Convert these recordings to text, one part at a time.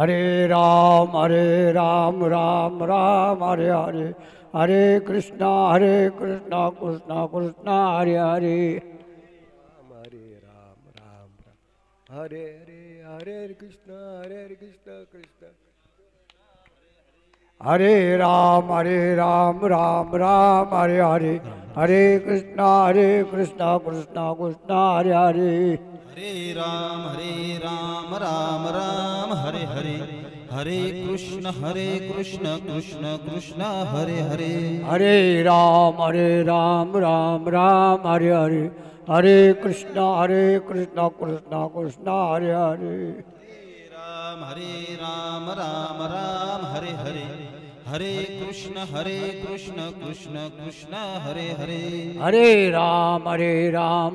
हरे राम राम राम हरे हरे, हरे कृष्णा कृष्णा कृष्णा हरे हरे। हरे राम राम राम हरे हरे, हरे कृष्णा कृष्ण कृष्ण हरे राम राम राम हरे हरे, हरे कृष्णा कृष्णा कृष्णा हरे हरे। हरे राम राम राम हरे हरे, हरे कृष्ण कृष्ण कृष्ण हरे हरे। हरे राम राम हरे हरे, हरे कृष्णा कृष्णा कृष्णा हरे हरे। हरे राम राम हरे हरे, हरे कृष्ण कृष्ण कृष्ण हरे हरे। हरे राम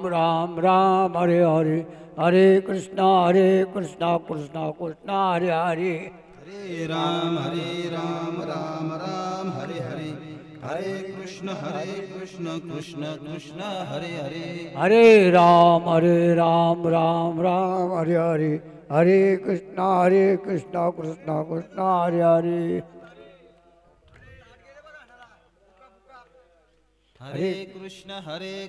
राम हरे हरे, हरे कृष्णा कृष्णा कृष्णा हरे हरे। हरे राम राम हरे हरे, हरे कृष्ण कृष्ण कृष्ण हरे हरे। हरे राम राम हरे हरे, हरे कृष्णा कृष्णा कृष्णा हरे हरे। हरे कृष्ण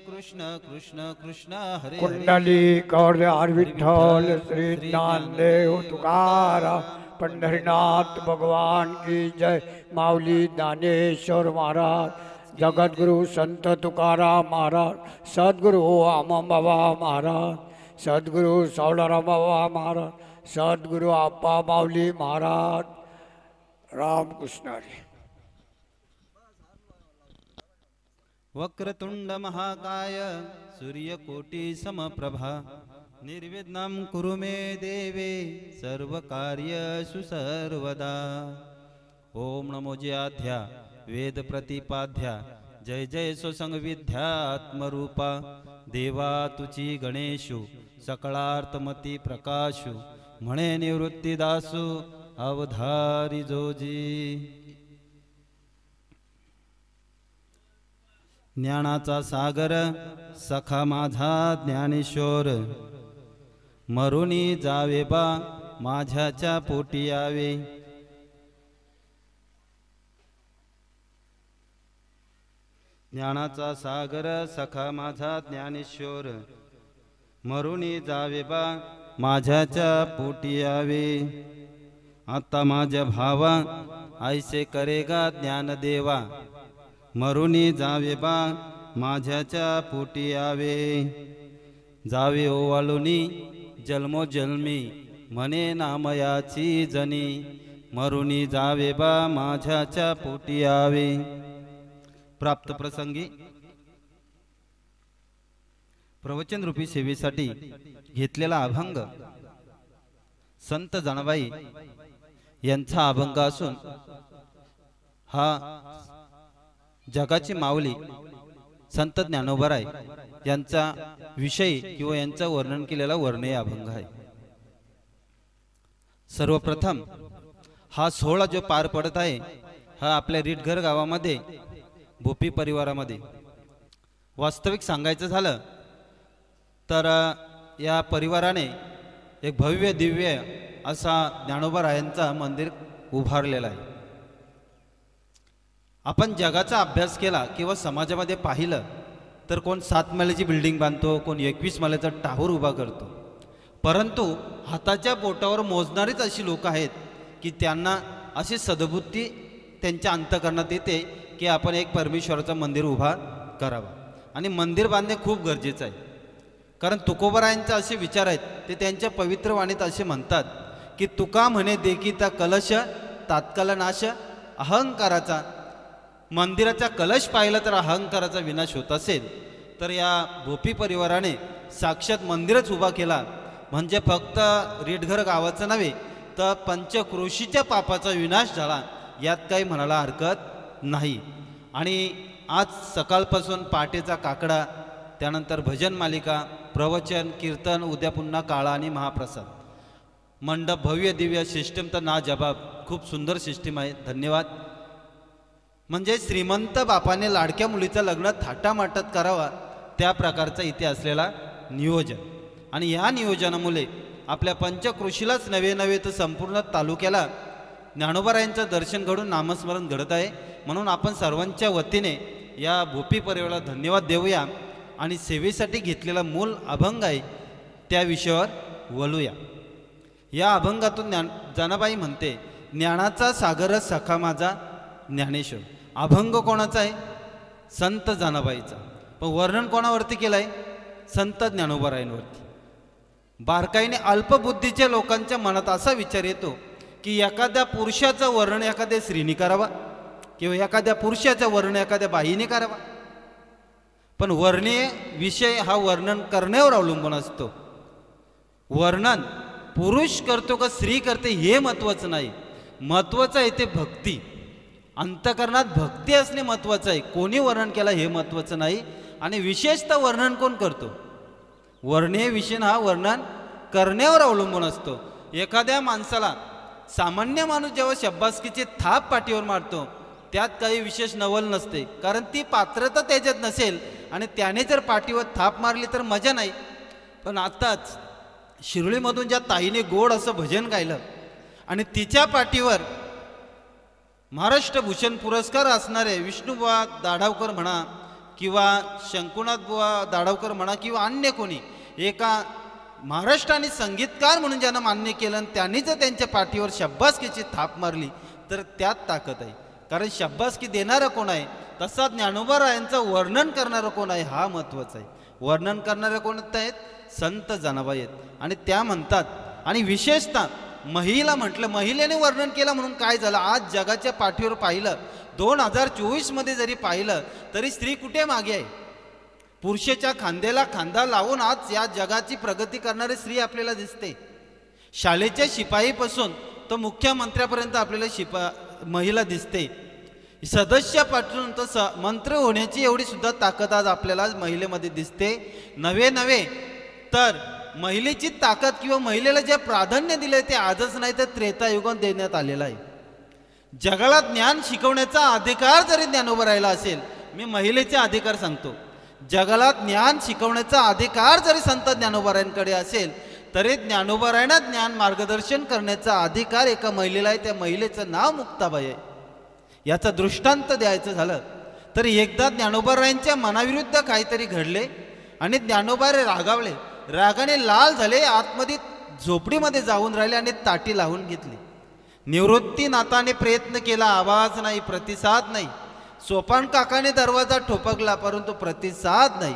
कृष्ण कृष्ण हरे हरे। कुंडली कौर विठ्ठल श्री ज्ञानदेव तुकाराम पंढरीनाथ भगवान की जय। माऊली ज्ञानेश्वर महाराज, जगद्गुरु संत तुकाराम महाराज, सद्गुरु आमबाबा महाराज, सद्गुरु सावळाराम बाबा महाराज, सद्गुरु आप्पा माऊली महाराज, रामकृष्ण हरी। वक्रतुंड महाकाय सूर्यकोटि समप्रभा, निर्विघ्नं कुरु मे देवे सर्वकार्येषु सर्वदा। ओम नमो जयाध्या वेद प्रतिपाध्या, जय जय स्वसंगविद्या आत्मरूपा। देवा तुची गणेशु सकळार्थमती प्रकाशु, म्हणे निवृत्तीदासु अवधारी जोजी। ज्ञानाचा सागर सखा माझा ज्ञानेश्वर, मरुनी जावे बा माझ्याच्या पोटी यावे। ज्ञानाचा सागर सखा माझा ज्ञानेश्वर, मरुनी जावे बा माझ्याच्या पोटी यावे। आता माझ्या भावा ऐसे करेगा ज्ञानदेवा, मरुनी जावे बा माझ्याच्या पोटी यावे। जावे ओवाळुनी जन्मोजन्मी, म्हणे नामयाची जनी, मरुनी जावे बा माझ्याच्या पोटी यावे। प्राप्त प्रसंगी प्रवचन रूपी सेवेसाठी घेतलेला अभंग संत जनाबाई यांचा अभंग असून हा जगाची माऊली संत ज्ञानोबराय यांचा विषय किंवा यांचा वर्णन केलेला वर्णीय अभंग आहे। सर्वप्रथम हा सोहळा जो पार पडत आहे हा आपल्या रिटघर गावामध्ये भोपी परिवारामध्ये। वास्तविक सांगायचं झालं तर या परिवाराने एक भव्य दिव्य असा ज्ञानोबरायांचा मंदिर उभारलेला आहे। आपण जगाचा अभ्यास केला किंवा समाजामध्ये पाहिलं तर कोण 7 मजल्याची बिल्डिंग बांधतो, कोण 21 मजल्याचा टावर उभा करतो, परंतु हाताच्या बोटावर मोजणारीच अशी लोक आहेत की त्यांना अशी सद्बुद्धी त्यांच्या अंतःकरणात येते की आपण एक परमेश्वराचं मंदिर उभा करावा। आणि मंदिर बांधणे खूप गरजेचं आहे, कारण तुकोबरायांचे असे विचार आहेत, ते त्यांच्या पवित्र वाणीत असे म्हणतात की तुका म्हणे देखीता कलश तात्काळ नाश अहंकाराचा। मंदिराचा कलश पाहिला तर अहंकाराचा विनाश होत असेल तर या भोपी परिवाराने साक्षात मंदिरच उभा केला, म्हणजे फक्त रिटघर गावाचं नव्हे तर पंचक्रोशीच्या पापाचा विनाश झाला, यात काही म्हणायला हरकत नाही। आणि आज सकाळपासून पहाटेचा काकडा, त्यानंतर भजन मालिका, प्रवचन, कीर्तन, उद्या पुन्हा काळा आणि महाप्रसाद, मंडप भव्य दिव्य, सिस्टीम तर ना जबाब, खूप सुंदर सिस्टीम आहे। धन्यवाद। म्हणजे श्रीमंत बापाने लाडक्या मुलीचं लग्न थाटामाटात करावा त्या प्रकारचा इथे असलेला नियोजन, आणि या नियोजनामुळे आपल्या पंचकृषीलाच नवे नव्हे तर संपूर्ण तालुक्याला ज्ञानोबारायांचं दर्शन घडून नामस्मरण घडत आहे. म्हणून आपण सर्वांच्या वतीने या भोपी परिवाराला धन्यवाद देऊया आणि सेवेसाठी घेतलेला मूल अभंग आहे त्या विषयावर वळूया. या अभंगातून जनाबाई म्हणते, ज्ञानाचा सागर सखा माझा ज्ञानेश्वर. अभंग कोणाचा आहे? संत जनाबाईचा. पण वर्णन कोणावरती केलं आहे? संत ज्ञानोबारायांवरती. बारकाईने अल्पबुद्धीच्या लोकांच्या मनात असा विचार येतो की एखाद्या पुरुषाचं वर्णन एखाद्या स्त्रीने करावा किंवा एखाद्या पुरुषाचं वर्णन एखाद्या बाईने करावा. पण वर्णीय विषय हा वर्णन करण्यावर अवलंबून असतो. वर्णन पुरुष करतो का स्त्री करते हे महत्त्वाचं नाही. महत्त्वाचं आहे ते भक्ती. अंतःकरणात भक्ती असणे महत्त्वाचं आहे. कोणी वर्णन केलं हे महत्त्वाचं नाही. आणि विशेषतः वर्णन कोण करतो? वर्णीय विषय हा वर्णन करण्यावर अवलंबून असतो. एखाद्या माणसाला सामान्य माणूस जेव्हा शब्बासकीचे थाप पाठीवर मारतो त्यात काही विशेष नवल नसते, कारण ती पात्रता त्याच्यात नसेल आणि त्याने जर पाठीवर थाप मारली तर मजा नाही. पण आताच शिरोळीमधून ज्या ताईने गोड असं भजन गायलं आणि तिच्या पाठीवर महाराष्ट्र भूषण पुरस्कार असणारे विष्णुबुवा दाढावकर म्हणा किंवा शंकुनाथ बुवा दाढावकर म्हणा किंवा अन्य कोणी एका महाराष्ट्राने संगीतकार म्हणून ज्यांना मान्य केलं आणि त्यांनी जर त्यांच्या पाठीवर शब्बासकीची थाप मारली तर त्यात ताकद आहे. कारण शब्बासकी देणारं कोण आहे? तसा ज्ञानोबारायांचं वर्णन करणारं कोण आहे हा महत्त्वाचा आहे. वर्णन करणारे कोण आहेत? संत जनाबाई आहेत. आणि त्या म्हणतात, आणि विशेषतः महिला म्हटलं, महिलेने वर्णन केलं म्हणून काय झालं? आज जगाच्या पाठीवर पाहिलं 2024 मध्ये जरी पाहिलं तरी स्त्री कुठे मागे आहे? पुरुषाच्या खांद्याला खांदा लावून आज या जगाची प्रगती करणारी स्त्री आपल्याला दिसते. शाळेच्या शिपाईपासून तर मुख्यमंत्र्यापर्यंत आपल्याला महिला दिसते. सदस्यापासून तर मंत्री होण्याची एवढी सुद्धा ताकद आज आपल्याला महिलेमध्ये दिसते. नवे तर महिलेची ताकद किंवा महिलेला जे प्राधान्य दिले ते आजच नाही तर त्रेतायुगात देण्यात आलेलं आहे. जगाला ज्ञान शिकवण्याचा अधिकार जरी ज्ञानोबारायला असेल, मी महिलेचे अधिकार सांगतो, जगाला ज्ञान शिकवण्याचा अधिकार जरी संत ज्ञानोबारायांकडे असेल तरी ज्ञानोबारायांना ज्ञान मार्गदर्शन करण्याचा अधिकार एका महिलेला आहे. त्या महिलेचं नाव मुक्ताबाई आहे. याचा दृष्टांत द्यायचं झालं तर एकदा ज्ञानोबारायांच्या मनाविरुद्ध काहीतरी घडले आणि ज्ञानोबारे रागावले. रागाने लाल झाले, आतमध्ये झोपडीमध्ये जाऊन राहिले आणि ताटी लावून घेतली. निवृत्तीनाथाने प्रयत्न केला, आवाज नाही, प्रतिसाद नाही. सोपान काकाने दरवाजा ठोपकला परंतु प्रतिसाद नाही.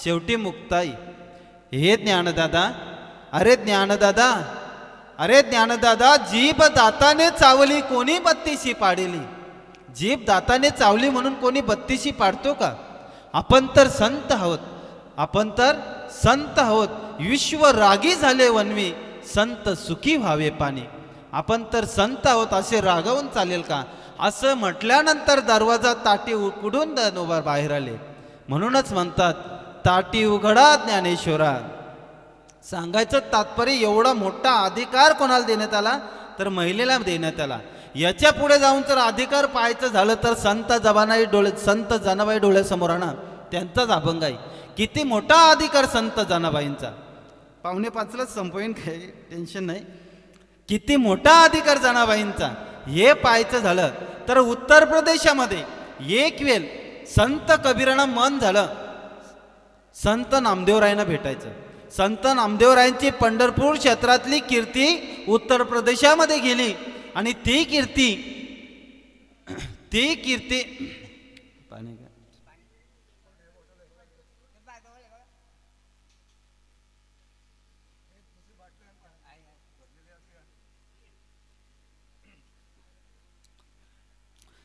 शेवटी मुक्ताई, हे ज्ञानदादा, अरे ज्ञानदादा, अरे ज्ञानदादा, जीभ दाताने चावली कोणी बत्तीशी पाडिली. जीभ दाताने चावली म्हणून कोणी बत्तीशी पाडतो का? आपण तर संत आहोत, आपण तर संत आहोत. विश्व रागी झाले वनवी, संत सुखी व्हावे पाणी. आपण तर संत आहोत असे रागावून चालेल का? असं म्हटल्यानंतर दरवाजा ताटी उघडून ज्ञानोबा बाहेर आले. म्हणूनच म्हणतात, ताटी उघडा ज्ञानेश्वरा. सांगायचं तात्पर्य, एवढा मोठा अधिकार कोणाला देण्यात आला? तर महिलेला देण्यात आला. याच्या पुढे जाऊन जर अधिकार पाहायचं झालं तर संत जनाबाई डोळ्यासमोर आणा, त्यांचाच अभंग आहे. किती मोठा अधिकार संत जनाबाईंचा. 4:45लाच संपवीन, काही टेन्शन नाही. किती मोठा अधिकार जनाबाईंचा हे पाहायचं झालं तर उत्तर प्रदेशामध्ये एक वेळ संत कबीरांना मन झालं संत नामदेवरायांना भेटायचं. संत नामदेवरायांची पंढरपूर क्षेत्रातली कीर्ती उत्तर प्रदेशामध्ये गेली आणि ती कीर्ती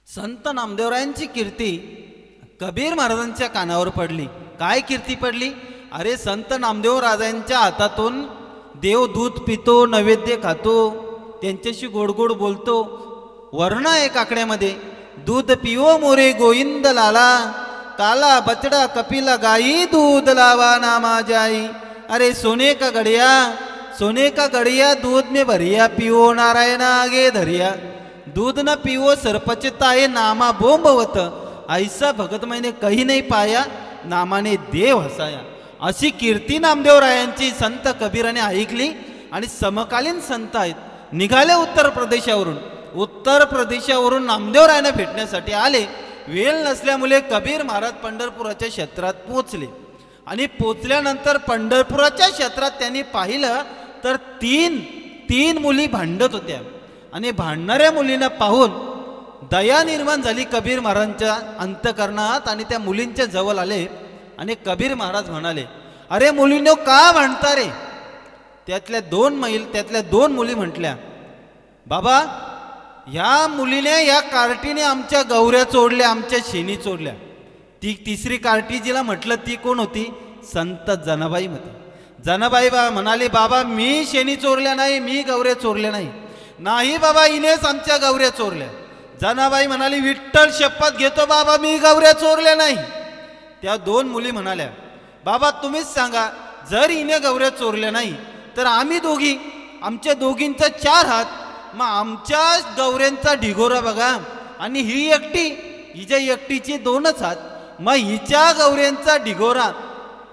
संत नामदेवरायांची कीर्ती कबीर महाराजांच्या कानावर पडली. काय कीर्ती पडली? अरे संत नामदेव राजांच्या हातातून देव दूध पितो, नैवेद्य खातो, त्यांच्याशी गोड गोड बोलतो. वर्ण आहे काकड्यामध्ये, दूध पिओ मोरे गोविंद लाला, काला बचड़ा कपिला गाई, दूध लावा नामा जाई. अरे सोने का गड़िया दूध में भरिया, पिओ नारायण आगे धरिया. दूध न पिओ सरपचताए, नामा बोंबवत, ऐसा भगत मैंने कही नहीं पाया, नामाने देव हसाया. अशी कीर्ती नामदेवरायांची संत कबीराने ऐकली आणि समकालीन संत आहेत, निघाले उत्तर प्रदेशावरून. उत्तर प्रदेशावरून नामदेवरायांना भेटण्यासाठी आले. वेळ नसल्यामुळे कबीर महाराज पंढरपुराच्या क्षेत्रात पोचले आणि पोचल्यानंतर पंढरपुराच्या क्षेत्रात त्यांनी पाहिलं तर तीन मुली भांडत होत्या आणि भांडणाऱ्या मुलींना पाहून दया निर्माण झाली कबीर महाराजांच्या अंतकरणात आणि त्या मुलींच्या जवळ आले आणि कबीर महाराज म्हणाले, अरे मुलींनो का भांडता रे? त्यातल्या दोन मुली म्हटल्या, बाबा ह्या मुलीने या कार्टीने आमच्या गौऱ्या चोरल्या, आमच्या शेणी चोरल्या. ती तिसरी कार्टी जिला म्हटलं ती कोण होती? संत जनाबाई होती. जनाबाई म्हणाली, बाबा मी शेणी चोरल्या नाही, मी गौऱ्या चोरल्या नाही. नाही बाबा हिनेच आमच्या गौऱ्या चोरल्या. जनाबाई म्हणाली, विठ्ठल शपथ घेतो बाबा मी गौऱ्या चोरल्या नाही. त्या दोन मुली म्हणाल्या, बाबा तुम्हीच सांगा, जर हिने गौऱ्या चोरल्या नाही तर आम्ही दोघी, आमच्या दोघींचा 4 हात, मग आमच्या गौऱ्यांचा ढिगोरा बघा, आणि ही एकटी, हिच्या एकटीची 2च हात, मग हिच्या गौऱ्यांचा ढिगोरा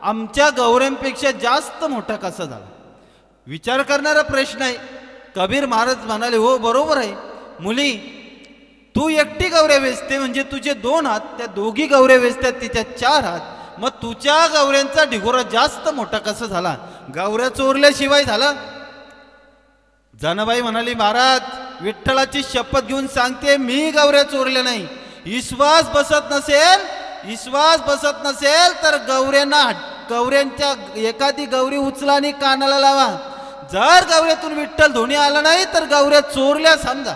आमच्या गौऱ्यांपेक्षा जास्त मोठा कसा झाला? विचार करणारा प्रश्न आहे. कबीर महाराज म्हणाले, हो बरोबर आहे मुली, तू एकटी गौऱ्या वेचते म्हणजे तुझे 2 हात, त्या दोघी गौऱ्या वेचतात तिच्या 4 हात, मग तुझ्या गौऱ्यांचा ढिगोरा जास्त मोठा कसा झाला? गौऱ्या चोरल्याशिवाय झाला? जनाबाई म्हणाली, महाराज विठ्ठलाची शपथ घेऊन सांगते मी गौऱ्या चोरल्या नाही. विश्वास बसत नसेल तर गौऱ्यांच्या एखादी गौरी उचला आणि कानाला लावा. जर गौऱ्यातून विठ्ठल धोणी आला नाही तर गौऱ्या चोरल्या समजा.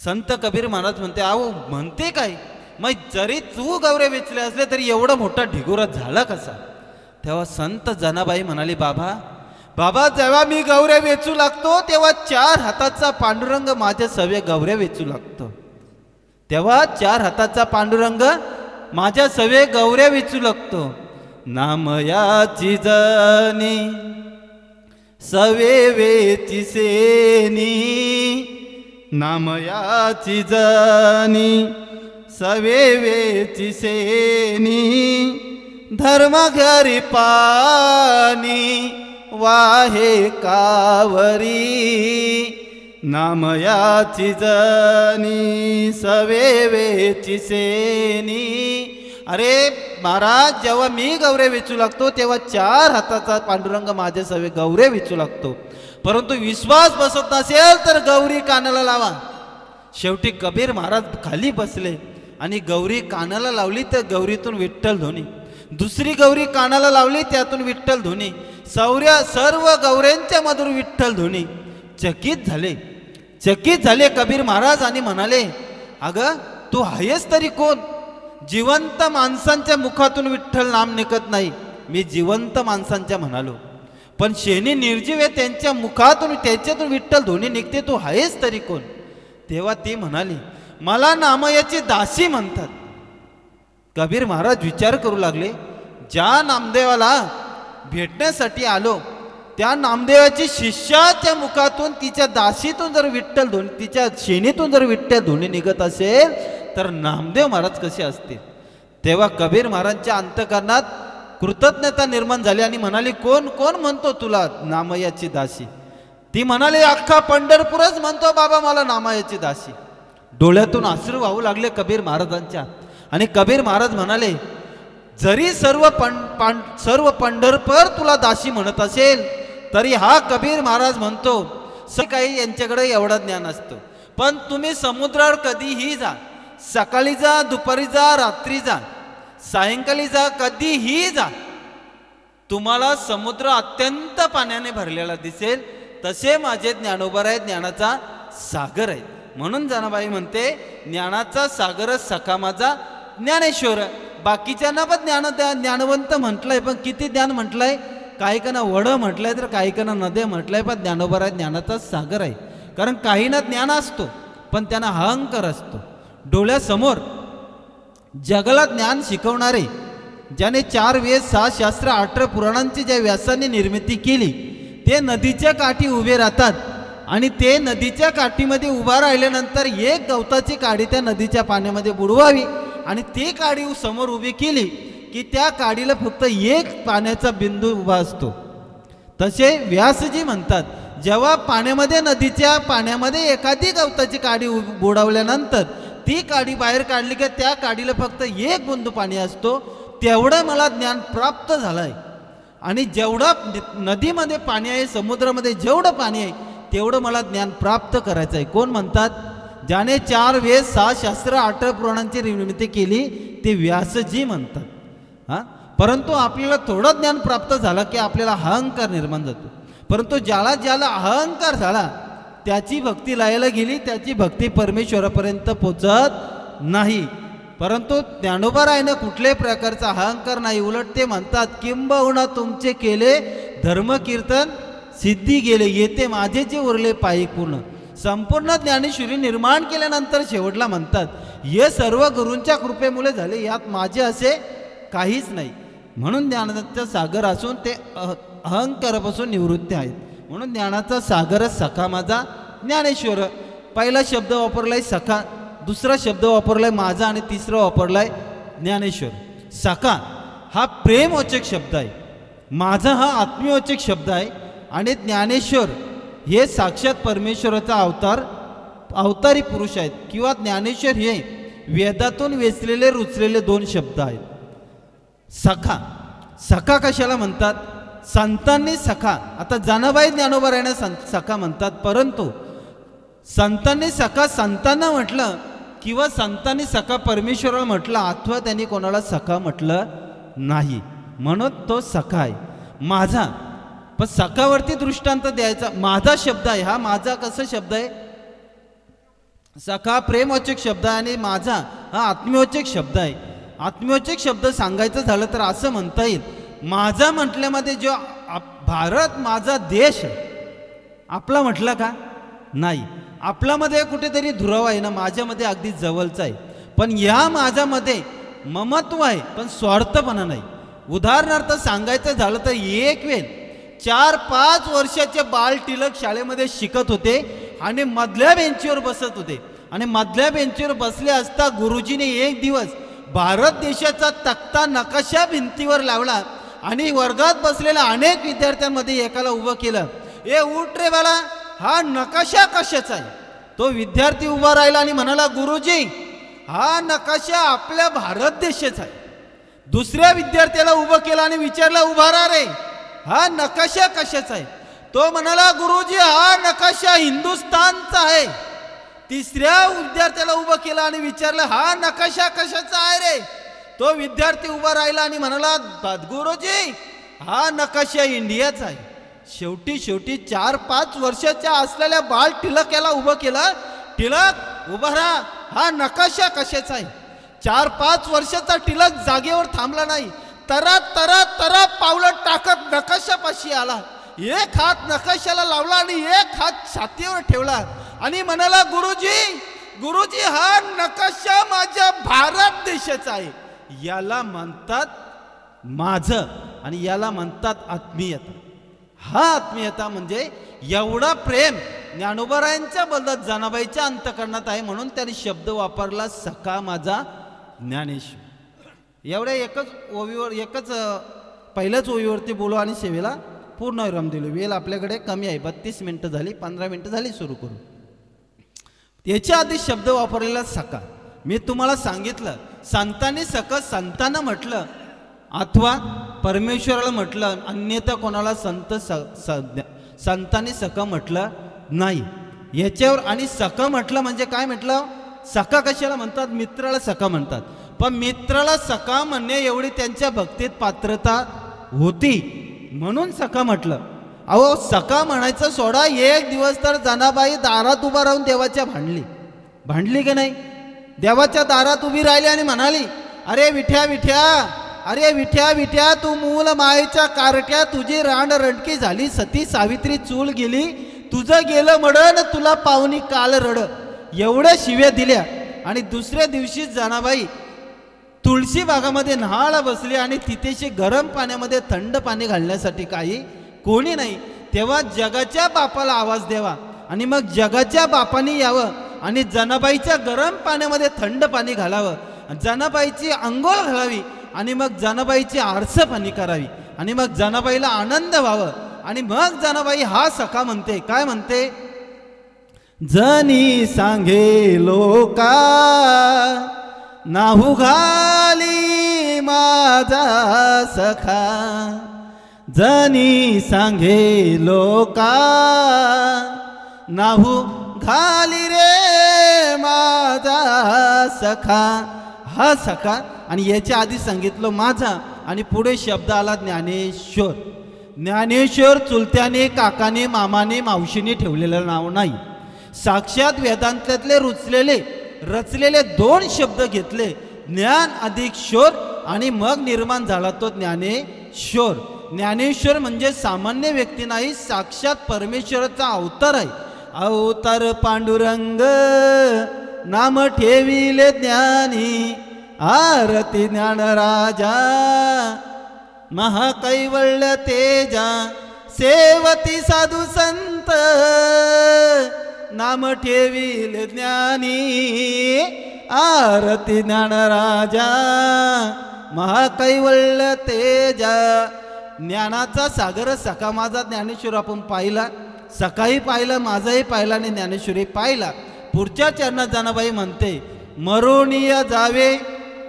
संत कबीर महाराज म्हणते, अहो म्हणते काय, मग जरी तू गौऱ्या वेचल्या असले तरी एवढा मोठा ढिगोरा झाला कसा? तेव्हा संत जनाबाई म्हणाली, बाबा जेव्हा मी गौऱ्या वेचू लागतो तेव्हा 4 हाताचा पांडुरंग माझ्या सव्या गौऱ्या वेचू लागतो. तेव्हा 4 हाताचा पांडुरंग माझ्या सव्या गौऱ्या वेचू लागतो. नामयाची जनी सवे वेची सेनी, नामयाची जनी सवे वेची सेनी, धर्म घरी पाणी वाहे कावरी, नामयाची जनी सवे वेची सेनी. अरे महाराज जेव्हा मी गौऱ्या वेचू लागतो तेव्हा 4 हाताचा पांडुरंग माझ्या सवे गौऱ्या वेचू लागतो. परंतु विश्वास बसत नसेल तर गौरी कानाला लावा. शेवटी कबीर महाराज खाली बसले आणि गौरी कानाला लावली तर गौरीतून विठ्ठल ध्वनी, दुसरी गौरी कानाला लावली त्यातून विठ्ठल ध्वनी, सर्व गौऱ्यांच्या मधुर विठ्ठल ध्वनी. चकित झाले कबीर महाराज आणि म्हणाले, अगं तू आहेस तरी कोण? जिवंत माणसांच्या मुखातून विठ्ठल नाम निघत नाही. मी जिवंत माणसांच्या म्हणालो, पण शेणी निर्जीव आहे त्यांच्या मुखातून त्यांच्यातून विठ्ठल ध्वनी निघते, तू आहेस तरी कोण? तेव्हा ती म्हणाली, मला नामयाची दासी म्हणतात. कबीर महाराज विचार करू लागले, ज्या नामदेवाला भेटण्यासाठी आलो त्या नामदेवाची शिष्याच्या मुखातून तिच्या दासीतून जर विठ्ठल ध्वनी, तिच्या शेणीतून जर विठ्ठल ध्वनी निघत असेल तर नामदेव महाराज कसे असतील? तेव्हा कबीर महाराजांच्या अंतकरणात कृतज्ञता निर्माण झाली आणि म्हणाली, कोण कोण म्हणतो तुला नामयाची दासी? ती म्हणाली, अख्खा पंढरपूरच म्हणतो बाबा मला नामयाची दासी. डोळ्यातून अश्रू वाहू लागले कबीर महाराजांच्या आणि कबीर महाराज म्हणाले, जरी सर्व पंढरपूर तुला दासी म्हणत असेल तरी हा कबीर महाराज म्हणतो काही यांच्याकडे एवढा ज्ञान असतो, पण तुम्ही समुद्रावर कधीही जा, सकाळी जा, दुपारी जा, रात्री जा, सायंकाळी जा, कधीही जा, तुम्हाला समुद्र अत्यंत पाण्याने भरलेला दिसेल. तसे माझे ज्ञानोबा आहे, ज्ञानाचा सागर आहे. म्हणून जनाबाई म्हणते, ज्ञानाचा सागर सखा माझा ज्ञानेश्वर. बाकीच्यांना पण ज्ञानवंत म्हटलंय, पण किती ज्ञान म्हटलंय? काही काना वड म्हटलंय तर काही काना नद्या म्हटलंय, पण ज्ञानोबा आहे ज्ञानाचा सागर आहे. कारण काहींना ज्ञान असतो पण त्यांना अहंकार असतो. डोळ्यासमोर जगाला ज्ञान शिकवणारे, ज्याने 4 वेद 6 शास्त्र 18 पुराणांची ज्या व्यासाने निर्मिती केली, ते नदीच्या काठी उभे राहतात आणि ते नदीच्या काठीमध्ये उभा राहिल्यानंतर एक गवताची काडी त्या नदीच्या पाण्यामध्ये बुडवावी आणि ती काडी समोर उभी केली की त्या काडीला फक्त एक पाण्याचा बिंदू उभा असतो. तसे व्यासजी म्हणतात, जेव्हा पाण्यामध्ये नदीच्या पाण्यामध्ये एखादी गवताची काडी बुडवल्यानंतर ती काडी बाहेर काढली की त्या काडीला फक्त एक बुंदू पाणी असतो, तेवढं मला ज्ञान प्राप्त झालं आहे. आणि जेवढं नदीमध्ये पाणी आहे, समुद्रामध्ये जेवढं पाणी आहे तेवढं मला ज्ञान प्राप्त करायचं आहे. कोण म्हणतात? ज्याने 4 वेद 6 शास्त्र 8 पुराणांची निर्मिती केली ते व्यासजी म्हणतात. हां, परंतु आपल्याला थोडं ज्ञान प्राप्त झालं की आपल्याला अहंकार निर्माण जातो. परंतु ज्याला ज्याला अहंकार झाला त्याची भक्ती लायला गेली, त्याची भक्ती परमेश्वरापर्यंत पोचत नाही. परंतु ज्ञानोबारायनं कुठल्याही प्रकारचा अहंकार नाही, उलट ते म्हणतात, किंबहुना तुमचे केले धर्मकीर्तन सिद्धी गेले, येते माझे जे उरले पायी पूर्ण. संपूर्ण ज्ञानेश्वरी निर्माण केल्यानंतर शेवटला म्हणतात, हे सर्व गुरूंच्या कृपेमुळे झाले, यात माझे असे काहीच नाही. म्हणून ज्ञानाचा सागर असून ते अहंकारापासून निवृत्ती आहेत. म्हणून ज्ञानाचा सागरच सखा माझा ज्ञानेश्वर. पहिला शब्द वापरलाय सखा, दुसरा शब्द वापरलाय माझा आणि तिसरा वापरलाय ज्ञानेश्वर. सखा हा प्रेमवाचक शब्द आहे, माझा हा आत्मीवाचक शब्द आहे आणि ज्ञानेश्वर हे साक्षात परमेश्वराचा अवतारी पुरुष आहेत. किंवा ज्ञानेश्वर हे वेदातून वेचलेले रुचलेले 2 शब्द आहेत. सखा, सखा कशाला म्हणतात? संतांनी सखा. आता जनाबाई ज्ञानोबारायनं सखा म्हणतात, परंतु संतांनी सखा संतांना म्हटलं किंवा संतांनी सखा परमेश्वराला म्हटलं, अथवा त्यांनी कोणाला सखा म्हटलं नाही, म्हणून तो सखा आहे. माझा, पण सखावरती दृष्टांत द्यायचा. माझा शब्द आहे, हा माझा कसा शब्द आहे? सखा प्रेमवाचक शब्द आहे आणि माझा हा आत्मीवाचक शब्द आहे. आत्मीवाचक शब्द सांगायचं झालं तर असं म्हणता येईल, माझा म्हटल्यामध्ये जो भारत माझा देश आपला म्हटलं का? नाही. आपल्यामध्ये कुठेतरी दुरावा आहे ना, माझ्यामध्ये अगदी जवळचा आहे. पण या माझ्यामध्ये ममत्व आहे पण स्वार्थपणा नाही. उदाहरणार्थ सांगायचं झालं तर एक वेळ 4-5 वर्षाचे बाळ टिळक शाळेमध्ये शिकत होते आणि मधल्या बेंचीवर बसत होते. आणि मधल्या बेंचीवर बसले असता गुरुजीने एक दिवस भारत देशाचा तक्ता नकाशा भिंतीवर लावला आणि वर्गात बसलेल्या अनेक विद्यार्थ्यांमध्ये एकाला उभं केलं. ए उठ रे बाळा, हा नकाशा कशाचा आहे? तो विद्यार्थी उभा राहिला आणि म्हणाला, गुरुजी हा नकाशा आपल्या भारत देशाचा आहे. दुसऱ्या विद्यार्थ्याला उभं केलं आणि विचारला, उभा राहा रे, हा नकाशा कशाचा आहे? तो म्हणाला, गुरुजी हा नकाशा हिंदुस्थानचा आहे. तिसऱ्या विद्यार्थ्याला उभं केलं आणि विचारलं, हा नकाशा कशाचा आहे रे? तो विद्यार्थी उभा राहिला आणि म्हणाला, गुरुजी हा नकाशा इंडियाचा आहे. शेवटी 4-5 वर्षाच्या असलेल्या बाळ टिळक याला उभं केलं. टिळक उभा राहा, हा नकाशा कशाचा आहे? 4-5 वर्षाचा टिळक जागेवर थांबला नाही, तरा पावलं टाकत नकाशापाशी आला. एक हात नकाशाला लावला आणि एक हात छातीवर ठेवला आणि म्हणाला, गुरुजी हा नकाशा माझ्या भारत देशाचा आहे. याला म्हणतात माझं आणि याला म्हणतात आत्मीयता. हा आत्मीयता म्हणजे एवढा प्रेम ज्ञानोबारायांच्या बदलात जनाबाईच्या अंतकरणात आहे, म्हणून त्यांनी शब्द वापरला, सखा माझा ज्ञानेश्वर. एवढ्या एकच पहिल्याच ओवीवरती बोलू आणि सेवेला पूर्ण विराम दिलो. वेळ आपल्याकडे कमी आहे, 32 मिनिटं झाली, 15 मिनिटं झाली, सुरू करू. याच्या आधी शब्द वापरलेला सखा. मी तुम्हाला सांगितलं, संतांनी सखा संतांना म्हटलं अथवा परमेश्वराला म्हटलं, अन्यथा कोणाला संतांनी सखा म्हटलं नाही. याच्यावर आणि सखा म्हटलं म्हणजे काय म्हटलं? सखा कशाला म्हणतात? मित्राला सखा म्हणतात. पण मित्राला सखा म्हणणे एवढी त्यांच्या भक्तीत पात्रता होती म्हणून सखा म्हटलं. अहो सखा म्हणायचं सोडा, एक दिवस तर जनाबाई दारात उभा राहून देवाच्या भांडली की नाही? देवाच्या दारात उभी राहिली आणि म्हणाली, अरे विठ्या तू मूल मायेच्या कारट्या, तुझी रांड रडकी झाली, सती सावित्री चूल गेली, तुझं गेलं मडण, तुला पाहुणी काल रड. एवढ्या शिव्या दिल्या. आणि दुसऱ्या दिवशी जनाबाई तुळशी बागामध्ये न्हाळा बसली आणि तिथेशी गरम पाण्यामध्ये थंड पाणी घालण्यासाठी काही कोणी नाही. तेव्हा जगाच्या बापाला आवाज द्यावा आणि मग जगाच्या बापाने यावं आणि जनाबाईच्या गरम पाण्यामध्ये थंड पाणी घालावं, जनाबाईची अंघोळ घालावी आणि मग जनाबाईची आरसं पाणी करावी आणि मग जनाबाईला आनंद व्हावं आणि मग जनाबाई हा सखा म्हणते, काय म्हणते? जनी सांगे लोका नाहू घाली माझा सखा, जनी सांगे लोका नाहू घाली रे माझा सखा. हा सखा आणि याच्या आधी सांगितलं माझा आणि पुढे शब्द आला ज्ञानेश्वर. ज्ञानेश्वर चुलत्याने, काकाने, मामाने, मावशीने ठेवलेलं नाव नाही. साक्षात वेदांतातले रचलेले 2 शब्द घेतले, ज्ञान अधिक शोर, आणि मग निर्माण झाला तो ज्ञानेश्वर. ज्ञानेश्वर म्हणजे सामान्य व्यक्ती नाही, साक्षात परमेश्वराचा अवतार आहे. अवतार पांडुरंग नाम ठेविले ज्ञानी, आरती ज्ञान राजा महाकैवल्य तेजा, सेवती साधू संत नाम ठेविले ज्ञानी, आरती ज्ञान राजा महाकैवल्य तेजा. ज्ञानाचा सागर सखा माझा ज्ञानेश्वर आपण पाहिला, सकाळी पाहिला, माझाही पाहिला आणि ज्ञानेश्वरी पाहिला. पुढच्या चरणात जनाबाई म्हणते, मरोनिया जावे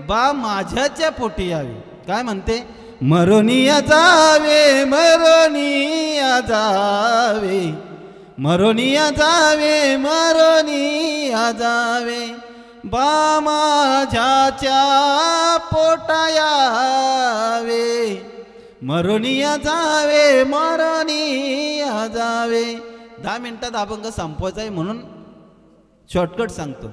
बा माझ्याच्या पोटी यावे. काय म्हणते? मरोनिया जावे, मरोनिया जावे, मरोनिया जावे, मरोनिया जावे बा माझ्याच्या पोटा यावे, मरोनिया जावे, मरोनिया जावे. 10 मिनिटात अभंग संपवायचा आहे म्हणून शॉर्टकट सांगतो.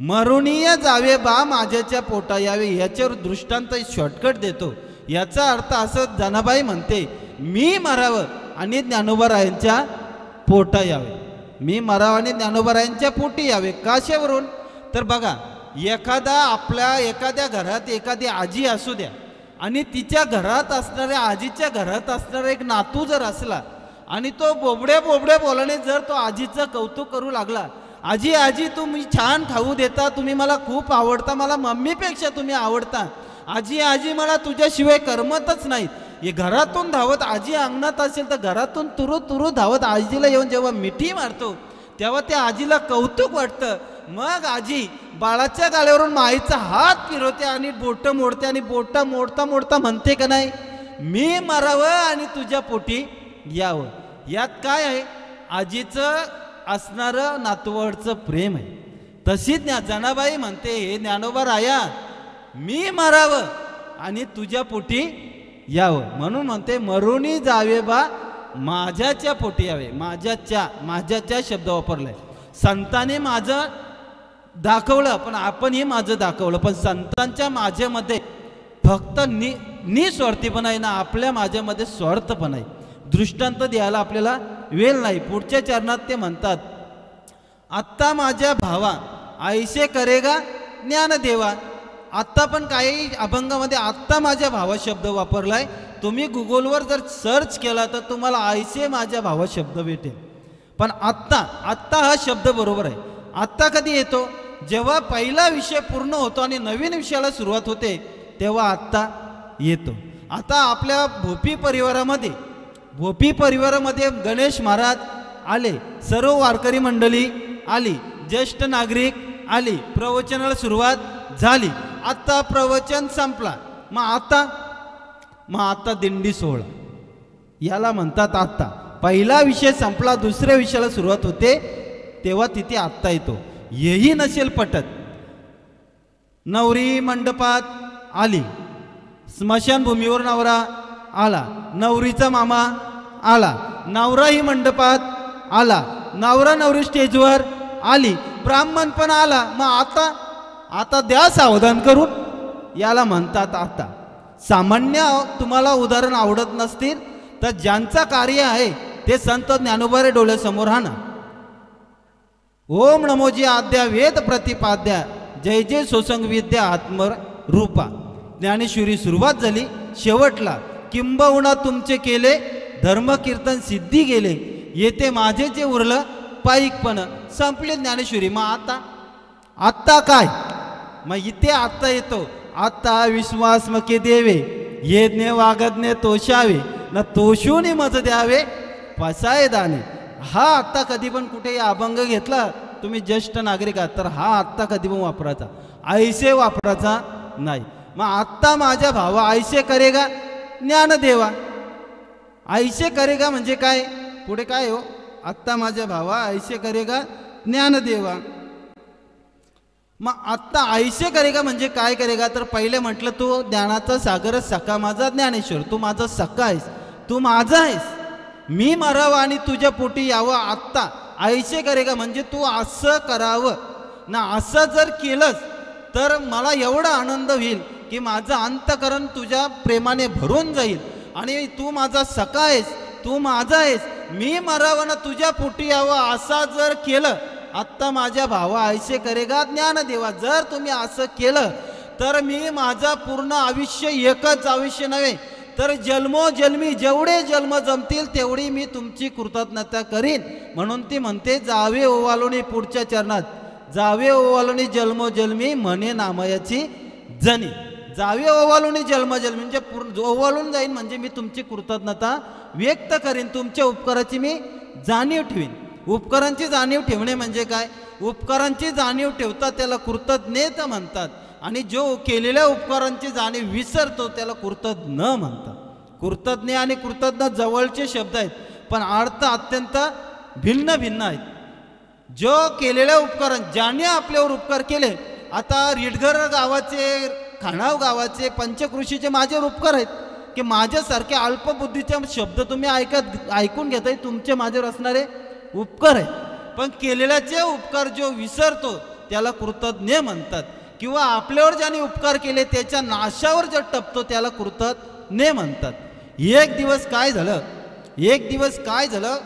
मरुणीय जावे बा माझ्याच्या पोटा यावे, याच्यावर दृष्टांत शॉर्टकट देतो. याचा अर्थ असं जनाबाई म्हणते, मी मरावं आणि ज्ञानोबारायांच्या पोटा यावे, मी मरावं आणि ज्ञानोबारायांच्या पोटी यावे. कशावरून? तर बघा, एखाद्या घरात एखादी आजी असू द्या आणि तिच्या घरात असणाऱ्या, आजीच्या घरात असणारा एक नातू जर असला आणि तो बोबड्या बोलाने जर तो आजीचं कौतुक करू लागला, आजी आजी तुम्ही छान खाऊ देता, तुम्ही मला खूप आवडता, मला मम्मीपेक्षा तुम्ही आवडता, आजी आजी मला तुझ्याशिवाय करमतच नाहीत. हे घरातून धावत, आजी अंगणात असेल तर घरातून तुरू धावत आजीला येऊन जेव्हा मिठी मारतो तेव्हा त्या आजीला कौतुक वाटतं. मग आजी बाळाच्या गाल्यावरून माईचा हात फिरवते आणि बोट मोडते आणि बोट मोडता मोडता म्हणते का नाही, मी मरावं आणि तुझ्या पोटी यावं. यात काय आहे? आजीचं असणारं नातवडचं प्रेम आहे. तशी जनाबाई म्हणते, हे ज्ञानोबा राया, मी मरावं आणि तुझ्या पोटी यावं. म्हणून म्हणते, मरुणी जावे बा माझ्याच्या पोटी यावे. माझ्याच्या शब्द वापरलाय. संतांनी माझं दाखवलं, पण आपणही माझं दाखवलं. पण संतांच्या माझ्यामध्ये फक्त निस्वार्थीपणा आहे ना, आपल्या माझ्यामध्ये स्वार्थपणा आहे. दृष्टांत द्यायला आपल्याला वेळ नाही. पुढच्या चरणात ते म्हणतात, आत्ता माझ्या भावा ऐसे करेगा ज्ञानदेवा. आत्ता पण काही अभंगामध्ये आत्ता माझ्या भावा शब्द वापरलाय. तुम्ही गुगलवर जर सर्च केला तर तुम्हाला ऐसे माझ्या भावा शब्द भेटेल. पण आत्ता हा शब्द बरोबर आहे. आत्ता कधी येतो? जेव्हा पहिला विषय पूर्ण होतो आणि नवीन विषयाला सुरुवात होते तेव्हा आत्ता येतो. आता आपल्या भोपी परिवारामध्ये गणेश महाराज आले, सर्व वारकरी मंडळी आली, ज्येष्ठ नागरिक आली, प्रवचनाला सुरुवात झाली. आता प्रवचन संपला, मग आता दिंडी सोहळा याला म्हणतात आत्ता. पहिला विषय संपला, दुसऱ्या विषयाला सुरुवात होते तेव्हा तिथे आत्ता येतो. हेही नसेल पटत, नवरी मंडपात आली, स्मशानभूमीवर नवरा आला, नवरीचा मामा आला, नवराही मंडपात आला, नवरा नवरी स्टेजवर आली, ब्राह्मण पण आला. मग आता द्या सावधान करून, याला म्हणतात आता. सामान्य तुम्हाला उदाहरण आवडत नसतील तर ज्यांचं कार्य आहे ते संत ज्ञानोबा डोळ्यासमोर आणा. ओम नमोजी आद्या वेद प्रतिपाद्या, जय जय सोसंग विद्या आत्मरूपा. ज्ञानेश्वरी सुरुवात झाली, शेवटला किंबहुना तुमचे केले धर्मकीर्तन सिद्धी गेले, येते माझे जे उरलं पाईकपण. संपले ज्ञानेश्वरी. मग आत्ता काय? मग इथे आत्ता येतो. आत्ता विश्वास मके देवे, यज्ञ वागज्ञ तोषावे, ना तोषून मज द्यावे पसाय दाणे. हा आत्ता कधी पण कुठेही अभंग घेतला तुम्ही ज्येष्ठ नागरिक आहात तर हा आत्ता कधी पण वापरायचा, ऐसे वापरायचा नाही. मग आत्ता माझ्या भावा ऐसे करेगा ज्ञानदेवा. ऐसे करेगा म्हणजे काय, पुढे काय हो, आत्ता माझ्या भावा ऐसे करेगा ज्ञानदेवा. मग आत्ता ऐसे करेगा म्हणजे काय करेगा, तर पहिले म्हटलं तू ज्ञानाचा सागर सखा माझा ज्ञानेश्वर, तू माझा सखा आहेस, तू माझा आहेस, मी मरावं आणि तुझ्या पोटी यावं. आत्ता ऐसे करेगा म्हणजे तू असं करावं ना, असं जर केलंस तर मला एवढा आनंद होईल की माझं अंतकरण तुझ्या प्रेमाने भरून जाईल आणि तू माझा सखा आहेस, तू माझा आहेस, मी मरावं ना तुझ्या पोटी यावं. असा जर केलं, आत्ता माझ्या भावा ऐसे करेगा ज्ञानदेवा, जर तुम्ही असं केलं तर मी माझा पूर्ण आयुष्य, एकच आयुष्य नव्हे तर जन्मोजन्मी जेवढे जन्म जमतील तेवढी मी तुमची कृतज्ञता करीन. म्हणून ती म्हणते जावे ओवाळून पुढच्या चरणात, जावे ओवाळून जन्मोजन्मी म्हणे नामयाची जनी. जावे ओवाळून जन्मोजन्मी म्हणजे पूर्ण ओवाळून जाईन म्हणजे मी तुमची कृतज्ञता व्यक्त करीन, तुमच्या उपकाराची मी जाणीव ठेवीन. उपकारांची जाणीव ठेवणे म्हणजे काय, उपकारांची जाणीव ठेवतात त्याला कृतज्ञता म्हणतात आणि जो केलेल्या उपकारांची जाणीव विसरतो त्याला कृतज्ञ म्हणतात. कृतज्ञ आणि कृतज्ञ जवळचे शब्द आहेत पण अर्थ अत्यंत भिन्न भिन्न आहेत. जो केलेल्या उपकारां, ज्याने आपल्यावर उपकार केले, आता रिडघर गावाचे, खाणाव गावाचे, पंचकृषीचे माझ्यावर उपकार आहेत की माझ्यासारखे अल्पबुद्धीचे शब्द तुम्ही ऐकून घेताय, तुमचे माझ्यावर असणारे उपकार आहेत. पण केलेल्याचे उपकार जो विसरतो त्याला कृतज्ञ म्हणतात. किंवा आपल्यावर ज्याने उपकार केले त्याच्या नाशावर जो टपतो त्याला कृतज्ञ म्हणतात. एक दिवस काय झालं,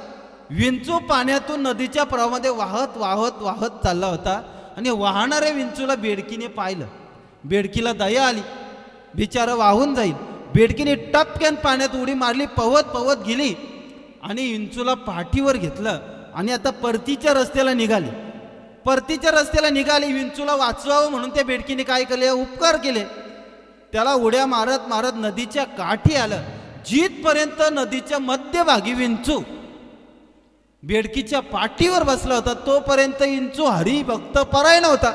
विंचू पाण्यातून नदीच्या प्रवाहामध्ये वाहत वाहत वाहत चालला होता आणि वाहणाऱ्या विंचूला बेडकीने पाहिलं. बेडकीला दया आली, बिचारा वाहून जाईल. बेडकीने टपक्यान पाण्यात उडी मारली, पवत पवत गेली आणि विंचूला पाठीवर घेतलं आणि आता परतीच्या रस्त्याला निघाली. विंचूला वाचवावं म्हणून त्या बेडकीने काय केले, उपकार केले. त्याला उड्या मारत मारत नदीच्या काठी आलं. जिथपर्यंत नदीच्या मध्यभागी विंचू बेडकीच्या पाठीवर बसला होता तोपर्यंत विंचू हरिभक्त परायण होता.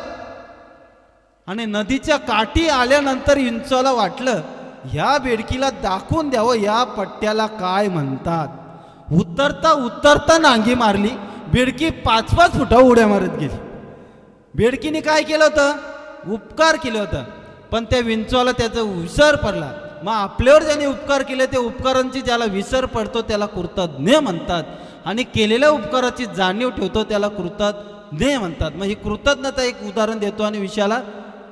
आणि नदीच्या काठी आल्यानंतर विंचूला वाटलं ह्या बेडकीला दाखवून द्यावं या पट्ट्याला काय म्हणतात. उतरता नांगी मारली. बेडकी 5-5 फुटा उड्या मारत गेली. बेडकीने काय केलं होतं, उपकार केलं होतं, पण त्या विंचवाला त्याचा विसर पडला. मग आपल्यावर ज्याने उपकार केले ते उपकारांची ज्याला विसर पडतो त्याला कृतज्ञ म्हणतात आणि केलेल्या उपकाराची जाणीव ठेवतो त्याला कृतज्ञ म्हणतात. मग ही कृतज्ञता एक उदाहरण देतो आणि विषयाला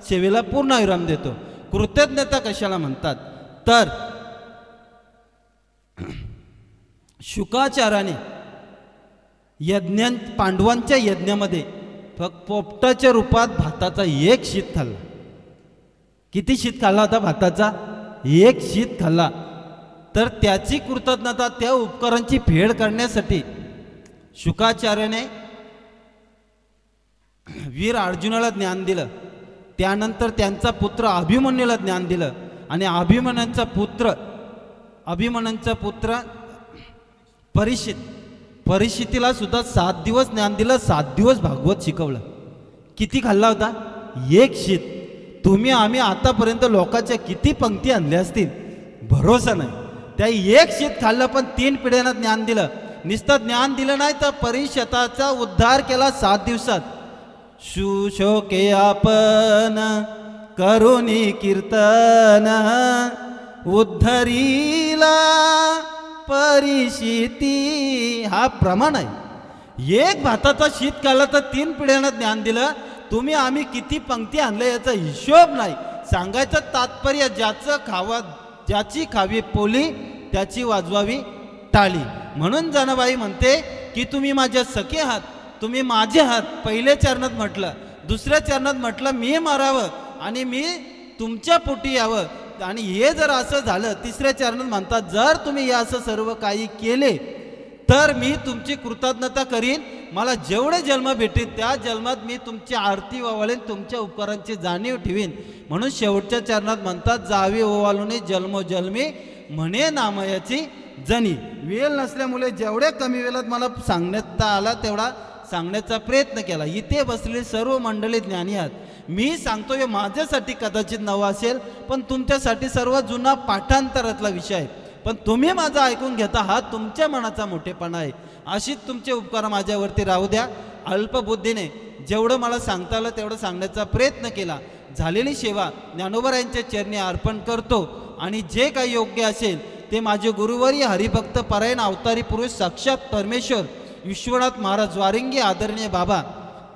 सेवेला पूर्ण विराम देतो. कृतज्ञता कशाला म्हणतात तर शुकाचाराने पांडवांच्या यज्ञामध्ये फक्त पोपटाच्या रूपात भाताचा एक शीत खाल्ला. किती शीत खाल्ला होता भाताचा, एक शीत खाल्ला. तर त्याची कृतज्ञता, त्या उपकारांची फेड करण्यासाठी शुकाचार्याने वीर अर्जुनाला ज्ञान दिलं. त्यानंतर त्यांचा पुत्र अभिमन्यूला ज्ञान दिलं आणि अभिमन्यूचा पुत्र परीक्षितीला सुद्धा 7 दिवस ज्ञान दिलं, 7 दिवस भागवत शिकवलं. किती खाल्ला होता, एक शीत. तुम्ही आम्ही आतापर्यंत लोकांच्या किती पंक्ती आणल्या असतील भरोसा नाही. त्या एक शीत खाल्लं पण 3 पिढ्यांना ज्ञान दिलं. नुसतं ज्ञान दिलं नाही तर परिषदाचा उद्धार केला 7 दिवसात. शुशोके आपण करुणी कीर्तन उद्धरीला परिषिती. हा प्रमाण आहे. एक भाताचा शीत खाल्ला तर 3 पिढ्यांना ज्ञान दिलं. तुम्ही आम्ही किती पंक्ती आणल्या याचा हिशोब नाही. सांगायचं तात्पर्य ज्याची खावी पोली त्याची वाजवावी टाळी. म्हणून जनाबाई म्हणते की तुम्ही माझ्या सखे आहात, तुम्ही माझे आहात. पहिल्या चरणात म्हटलं, दुसऱ्या चरणात म्हटलं मी मारावं आणि मी तुमच्या पोटी यावं. आणि हे जर असं झालं, तिसऱ्या चरणात म्हणतात जर तुम्ही हे असं सर्व काही केले तर मी तुमची कृतज्ञता करीन. मला जेवढे जन्म भेटेल त्या जन्मात मी तुमची आरती वावळेन, तुमच्या उपकारांची जाणीव ठेवीन. म्हणून शेवटच्या चरणात म्हणतात जावे ओवाळून जन्मोजन्मी म्हणे नामयाची जणी वेळ नसल्यामुळे जेवढ्या कमी वेळात मला सांगण्यात आला तेवढा सांगण्याचा प्रयत्न केला. इथे बसलेले सर्व मंडळी ज्ञानी आहात. मी सांगतो हे माझ्यासाठी कदाचित नवा असेल, पण तुमच्यासाठी सर्वात जुना पाठांतरातला विषय आहे. पण तुम्ही माझं ऐकून घेता हा तुमच्या मनाचा मोठेपणा आहे. अशीच तुमचे उपकार माझ्यावरती राहू द्या. अल्पबुद्धीने जेवढं मला सांगता आलं तेवढं सांगण्याचा प्रयत्न केला. झालेली सेवा ज्ञानोबरायांच्या चरणी अर्पण करतो आणि जे काही योग्य असेल ते माझे गुरुवर्य हरिभक्त परायण अवतारी पुरुष साक्षात परमेश्वर विश्वनाथ महाराज वारिंगी आदरणीय बाबा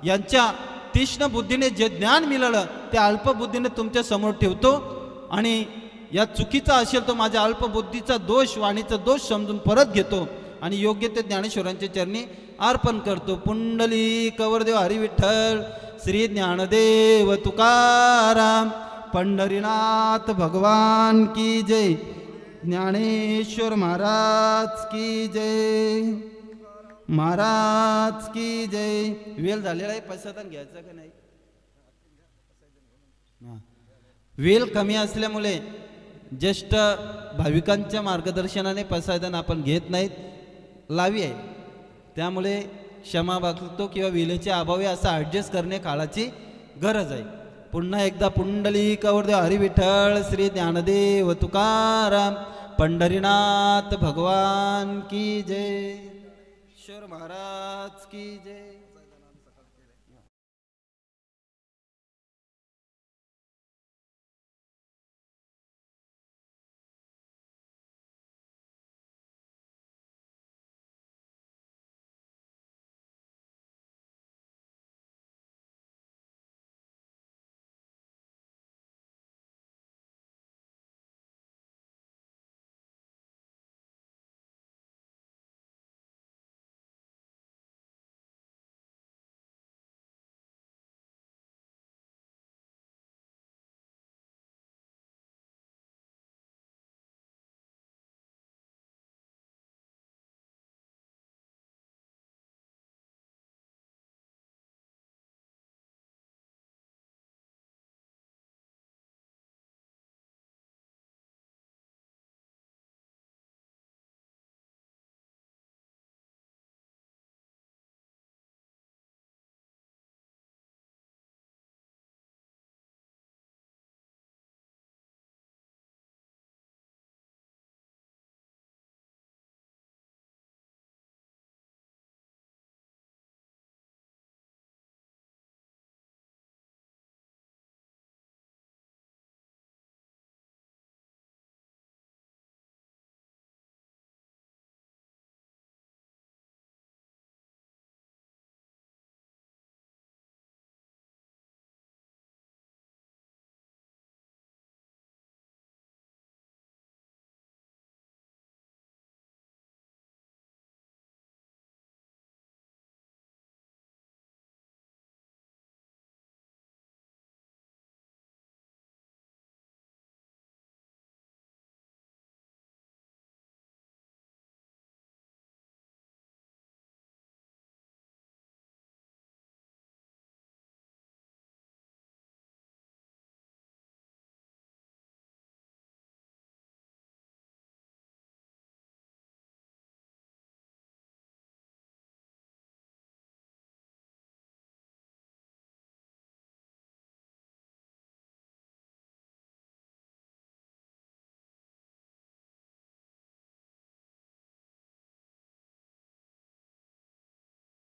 यांच्या तीक्ष्ण बुद्धीने जे ज्ञान मिळालं ते अल्पबुद्धीने तुमच्या समोर ठेवतो. आणि या चुकीचा असेल तो माझ्या अल्पबुद्धीचा दोष वाणीचा दोष समजून परत घेतो आणि योग्य ते ज्ञानेश्वरांच्या चरणी अर्पण करतो. पुंडली कवरदेव हरी विठ्ठल श्री ज्ञानदेव तुकाराम पंढरीनाथ भगवान की जय. ज्ञानेश्वर महाराज की जय. महाराज की जय. वेळ झालेला आहे. प्रसाद घ्यायचा का नाही? वेळ कमी असल्यामुळे ज्येष्ठ भाविकांच्या मार्गदर्शनाने प्रसादन आपण घेत नाहीत. लावी आहे त्यामुळे क्षमा मागतो किंवा वेळेच्या अभावी असं ॲडजस्ट करणे काळाची गरज आहे. पुन्हा एकदा पुंडली कवरदेव हरी विठ्ठल श्री ज्ञानदेव तुकाराम पंढरीनाथ भगवान की जय. ईश्वर महाराज की जय.